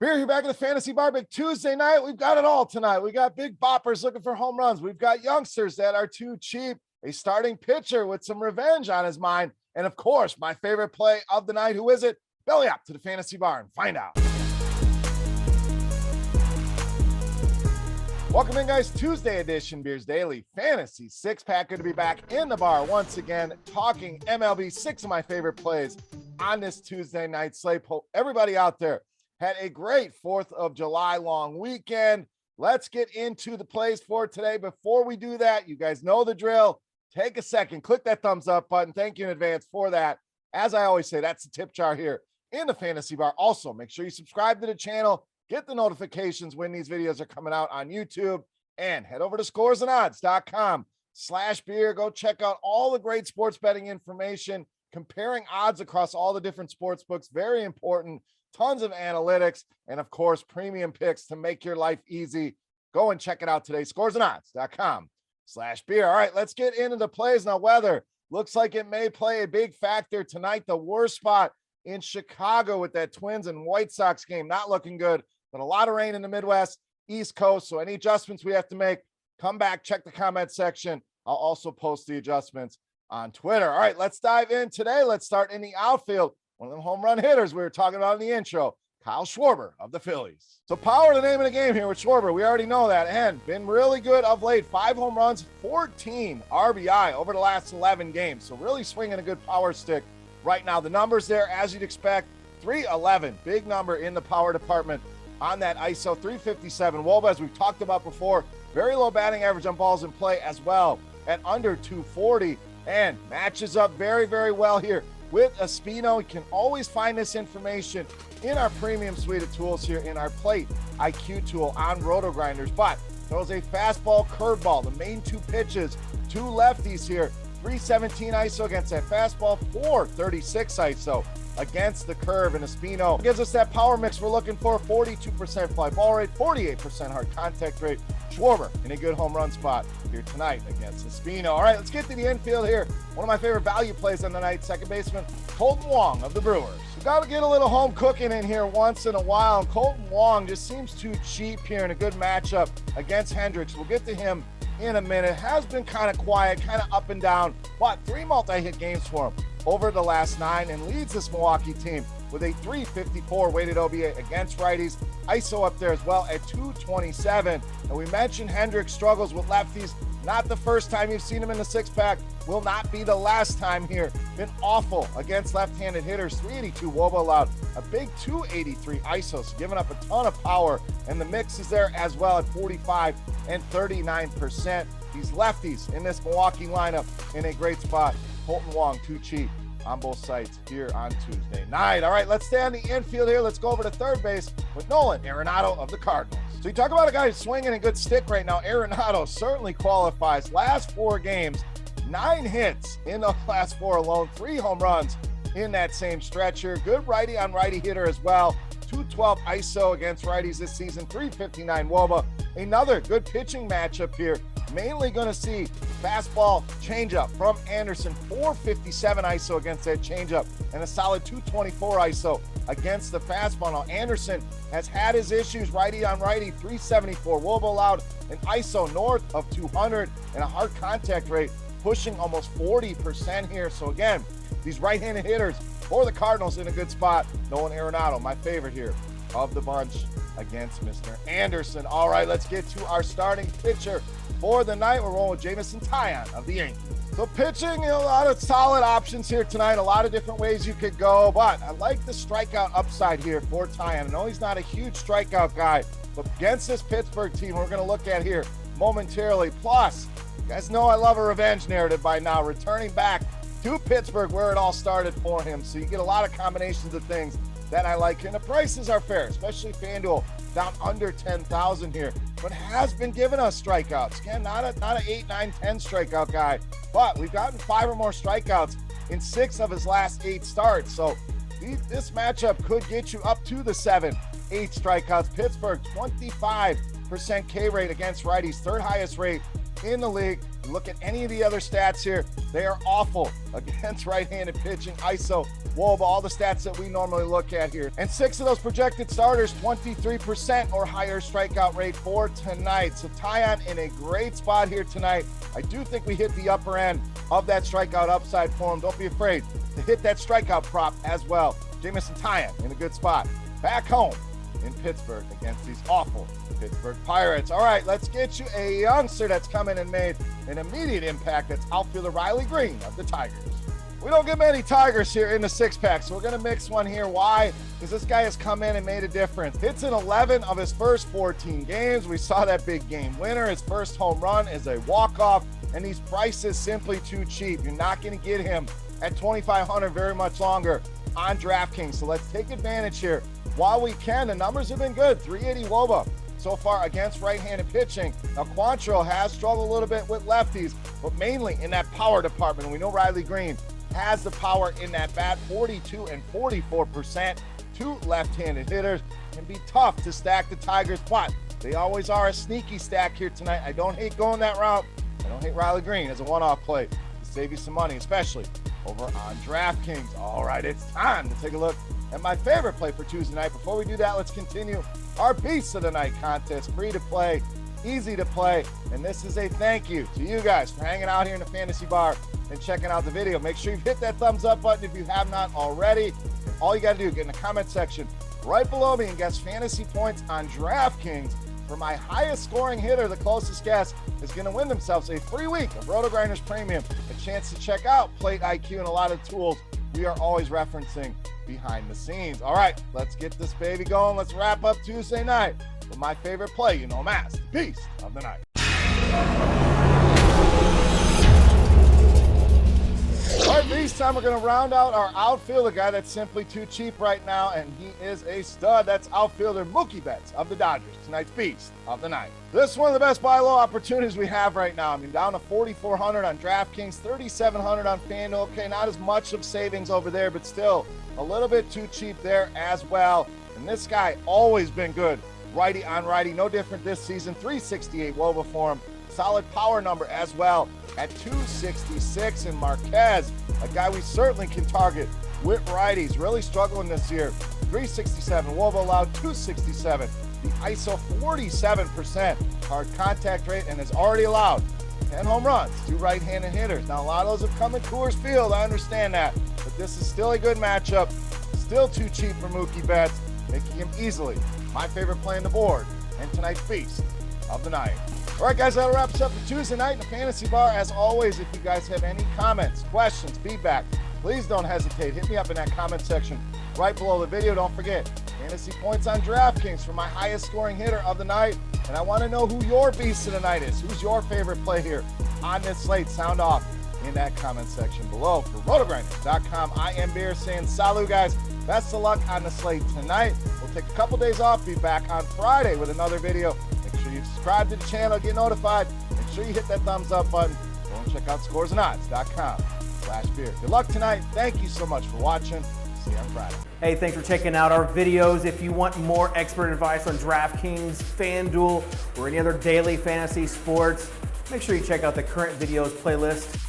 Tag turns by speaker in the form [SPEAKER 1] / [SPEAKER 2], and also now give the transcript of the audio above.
[SPEAKER 1] We're here back at the Fantasy Bar. Big Tuesday night. We've got it all tonight. We got big boppers looking for home runs. We've got youngsters that are too cheap, a starting pitcher with some revenge on his mind, and of course, my favorite play of the night. Who is it? Belly up to the Fantasy Bar and find out. Welcome in, guys. Tuesday edition Beers Daily Fantasy Six-Pack. Good to be back in the bar once again, talking MLB, 6 of my favorite plays on this Tuesday night slate. Hope everybody out there had a great 4th of July long weekend. Let's get into the plays for today. Before we do that, you guys know the drill. Take a second, click that thumbs up button. Thank you in advance for that. As I always say, that's the tip jar here in the Fantasy Bar. Also, make sure you subscribe to the channel, get the notifications when these videos are coming out on YouTube, and head over to scoresandodds.com/beer. Go check out all the great sports betting information, comparing odds across all the different sports books. Very important. Tons of analytics, and of course, premium picks to make your life easy. Go and check it out today, scoresandodds.com/beer. All right, let's get into the plays now. Weather looks like it may play a big factor tonight. The worst spot in Chicago with that Twins and White Sox game, not looking good, but a lot of rain in the Midwest, East Coast. So any adjustments we have to make, come back, check the comment section. I'll also post the adjustments on Twitter. All right, let's dive in today. Let's start in the outfield. One of them home run hitters we were talking about in the intro, Kyle Schwarber of the Phillies. So power, the name of the game here with Schwarber. We already know that, and been really good of late. 5 home runs, 14 RBI over the last 11 games. So really swinging a good power stick right now. The numbers there, as you'd expect, 311, big number in the power department on that ISO, 357. WOBA, as we've talked about before, very low batting average on balls in play as well at under 240, and matches up very, very well here with Espino. You can always find this information in our premium suite of tools here in our Plate IQ tool on RotoGrinders. But throws a fastball, curveball, the main 2 pitches, 2 lefties here, 317 ISO against that fastball, 436 ISO against the curve, and Espino gives us that power mix we're looking for. 42% fly ball rate, 48% hard contact rate. Schwarber in a good home run spot here tonight against Espino. All right, let's get to the infield here. One of my favorite value plays on the night, second baseman KOLTEN WONG of the Brewers. Got to get a little home cooking in here once in a while, and KOLTEN WONG just seems too cheap here in a good matchup against Hendricks. We'll get to him in a minute. Has been kind of quiet, kind of up and down, but 3 multi-hit games for him over the last 9, and leads this Milwaukee team with a 354 weighted OBA against righties. ISO up there as well at 227. And we mentioned Hendricks struggles with lefties. Not the first time you've seen him in the 6-pack. Will not be the last time here. Been awful against left-handed hitters. 382 WOBA allowed. A big 283 ISO, so giving up a ton of power. And the mix is there as well at 45 and 39%. These lefties in this Milwaukee lineup in a great spot. KOLTEN WONG, too cheap on both sites here on Tuesday night. All right, let's stay on the infield here. Let's go over to third base with NOLAN ARENADO of the Cardinals. So you talk about a guy who's swinging a good stick right now. ARENADO certainly qualifies. Last 4 games, 9 hits in the last 4 alone, 3 home runs in that same stretch here. Good righty on righty hitter as well. 212 ISO against righties this season, 359 WOBA. Another good pitching matchup here. Mainly going to see fastball changeup from Anderson, 457 ISO against that changeup, and a solid 224 ISO against the fastball. Now, Anderson has had his issues righty on righty, 374 WOBA allowed, an ISO north of 200, and a hard contact rate pushing almost 40% here. So again, these right-handed hitters for the Cardinals in a good spot. NOLAN ARENADO, my favorite here of the bunch against Mr. Anderson. All right, let's get to our starting pitcher for the night. We're rolling with JAMESON of the Yankees. So pitching, a lot of solid options here tonight. A lot of different ways you could go, but I like the strikeout upside here for Taillon. I know he's not a huge strikeout guy, but against this Pittsburgh team we're going to look at here momentarily. Plus, you guys know I love a revenge narrative by now. Returning back to Pittsburgh where it all started for him. So you get a lot of combinations of things that I like. And the prices are fair, especially FanDuel down under 10,000 here, but has been giving us strikeouts. Again, not a 8, 9, 10 strikeout guy, but we've gotten 5 or more strikeouts in 6 of his last 8 starts. So this matchup could get you up to the 7, 8 strikeouts. Pittsburgh, 25% K rate against righties, 3rd highest rate in the league. You look at any of the other stats here, they are awful against right-handed pitching. ISO Woba, all the stats that we normally look at here. And 6 of those projected starters, 23% or higher strikeout rate for tonight. So TAILLON in a great spot here tonight. I do think we hit the upper end of that strikeout upside for him. Don't be afraid to hit that strikeout prop as well. JAMESON TAILLON in a good spot. Back home in Pittsburgh against these awful Pittsburgh Pirates. All right, let's get you a youngster that's come in and made an immediate impact. That's outfielder Riley Greene of the Tigers. We don't get many Tigers here in the 6-pack, so we're going to mix one here. Why? Because this guy has come in and made a difference. Hits in 11 of his first 14 games. We saw that big game winner. His first home run is a walk-off, and these prices simply too cheap. You're not going to get him at $2,500 very much longer on DraftKings. So let's take advantage here while we can. The numbers have been good. 380 Woba so far against right-handed pitching. Now, Quantrill has struggled a little bit with lefties, but mainly in that power department. We know Riley Greene has the power in that bat. 42 and 44%. 2 left-handed hitters. Can be tough to stack the Tigers, but they always are a sneaky stack here tonight. I don't hate going that route. I don't hate Riley Greene as a one-off play to save you some money, especially over on DraftKings. All right, it's time to take a look at my favorite play for Tuesday night. Before we do that, let's continue our Beast of the Night contest. Free to play, easy to play, and this is a thank you to you guys for hanging out here in the fantasy bar and checking out the video. Make sure you hit that thumbs up button if you have not already. And all you got to do, get in the comment section right below me and guess fantasy points on DraftKings. For my highest scoring hitter, the closest guess is going to win themselves a free week of RotoGrinders Premium, a chance to check out Plate IQ and a lot of tools we are always referencing behind the scenes. All right, let's get this baby going. Let's wrap up Tuesday night with my favorite play, you know him as the Beast of the Night. All right, this time we're going to round out our outfield, a guy that's simply too cheap right now, and he is a stud. That's outfielder Mookie Betts of the Dodgers, tonight's Beast of the Night. This is one of the best buy low opportunities we have right now. I mean, down to 4,400 on DraftKings, 3,700 on FanDuel. Okay, not as much of savings over there, but still a little bit too cheap there as well. And this guy always been good, righty on righty, no different this season. 368 Woba for him. Solid power number as well at 266. And Marquez, a guy we certainly can target with righties, really struggling this year. 367 Woba allowed, 267. The ISO 47% hard contact rate, and has already allowed 10 home runs to right-handed hitters. Now, a lot of those have come in Coors Field. I understand that, but this is still a good matchup. Still too cheap for Mookie Betts, making him easily my favorite play on the board and tonight's Beast of the Night. All right, guys, that wraps up the Tuesday night in the Fantasy Bar. As always, if you guys have any comments, questions, feedback, please don't hesitate. Hit me up in that comment section right below the video. Don't forget, fantasy points on DraftKings for my highest scoring hitter of the night. And I want to know who your Beast of the Night is. Who's your favorite play here on this slate? Sound off in that comment section below. For RotoGrinders.com, I am Beer saying salut, guys. Best of luck on the slate tonight. We'll take a couple days off. Be back on Friday with another video. Make sure you subscribe to the channel, get notified. Make sure you hit that thumbs up button. Go and check out scoresandodds.com/beer. Good luck tonight. Thank you so much for watching. See you on Friday.
[SPEAKER 2] Hey, thanks for checking out our videos. If you want more expert advice on DraftKings, FanDuel, or any other daily fantasy sports, make sure you check out the current videos playlist